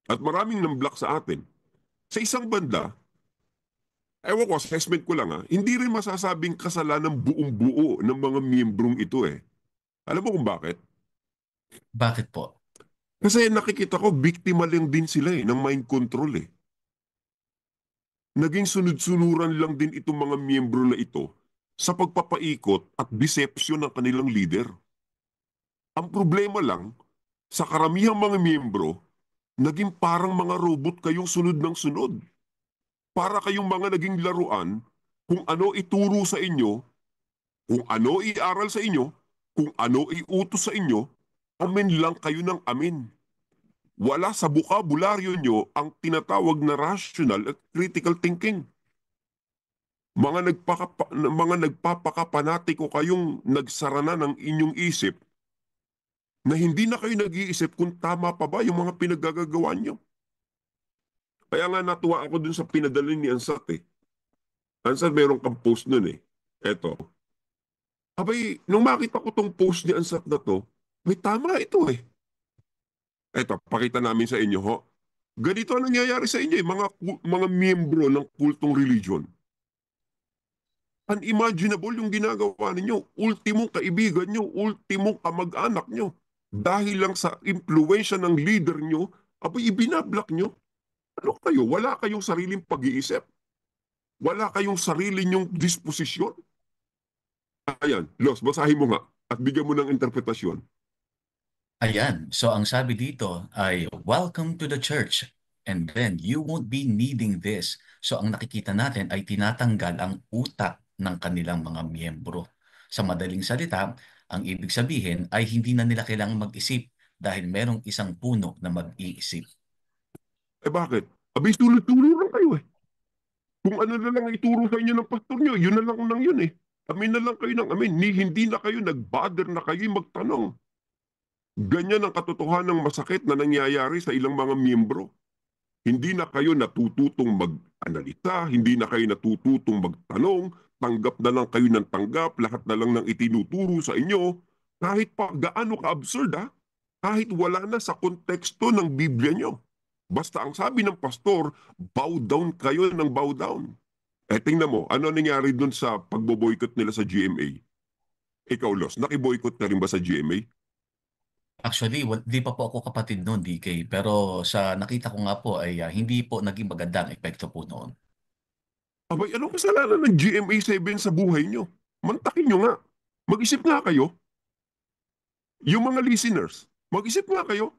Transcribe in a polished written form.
At maraming nang-block sa atin. Sa isang banda, ewan ko, assessment ko lang hindi rin masasabing kasalanan buong buo ng mga miyembrong ito eh. Alam mo kung bakit? Bakit po? Kasi nakikita ko, biktima lang din sila ng mind control eh. Naging sunod-sunuran lang din itong mga miyembro na ito sa pagpapaikot at deception ng kanilang leader. Ang problema lang, sa karamihang mga miyembro, naging parang mga robot kayong sunod ng sunod. Para kayong mga naging laruan, kung ano ituro sa inyo, kung ano iaral sa inyo, kung ano iutos sa inyo, amin lang kayo ng amin. Wala sa bukabularyo nyo ang tinatawag na rational at critical thinking. Mga nagpapakapanatiko kayong nagsara na ng inyong isip na hindi na kayo nag-iisip kung tama pa ba yung mga pinaggagawa nyo. Kaya nga natuwa ako dun sa pinadala ni Ansat eh. Ansat, meron kang post nun eh. Eto. Abay, nung makita ko tong post ni Ansat na to, may tama ito eh. Eto, pakita namin sa inyo ho. Ganito ang nangyayari sa inyo eh, mga miyembro ng kultong religion. Unimaginable yung ginagawa ninyo. Ultimong kaibigan nyo, ultimong kamag-anak nyo. Dahil lang sa impluensya ng leader nyo, abay ibinablock nyo. Ano kayo? Wala kayong sariling pag-iisip. Wala kayong sarili nyong disposisyon. Ayan, Los, basahin mo nga at bigyan mo ng interpretasyon. Ayan, so ang sabi dito ay, welcome to the church. And then, you won't be needing this. So ang nakikita natin ay tinatanggal ang utak ng kanilang mga miyembro. Sa madaling salita, ang ibig sabihin ay hindi na nila kailangang mag-isip dahil merong isang puno na mag-iisip. Eh bakit? Abay, tuloy-tuloy lang kayo eh. Kung ano na lang ituro sa inyo ng pastor nyo, yun na lang nang yun eh. Amin na lang kayo ng amin. Hindi na kayo nag-bother na kayo magtanong. Ganyan ang katotohanan ng masakit na nangyayari sa ilang mga miyembro. Hindi na kayo natututong mag-analisa, hindi na kayo natututong magtanong, tanggap na lang kayo ng tanggap, lahat na lang ng itinuturo sa inyo, kahit pa gaano ka-absurd kahit wala na sa konteksto ng Biblia nyo. Basta ang sabi ng pastor, bow down kayo ng bow down. Eh tingnan mo, ano nangyari dun sa pagboboykot nila sa GMA? Ikaw, Los, nakiboykot ka rin ba sa GMA? Actually, di pa po ako kapatid noon, DK. Pero sa nakita ko nga po ay hindi po naging magandang epekto po noon. Abay, anong kasalanan ng GMA 7 sa buhay nyo? Mantakin nyo nga. Mag-isip nga kayo. Yung mga listeners, mag-isip nga kayo.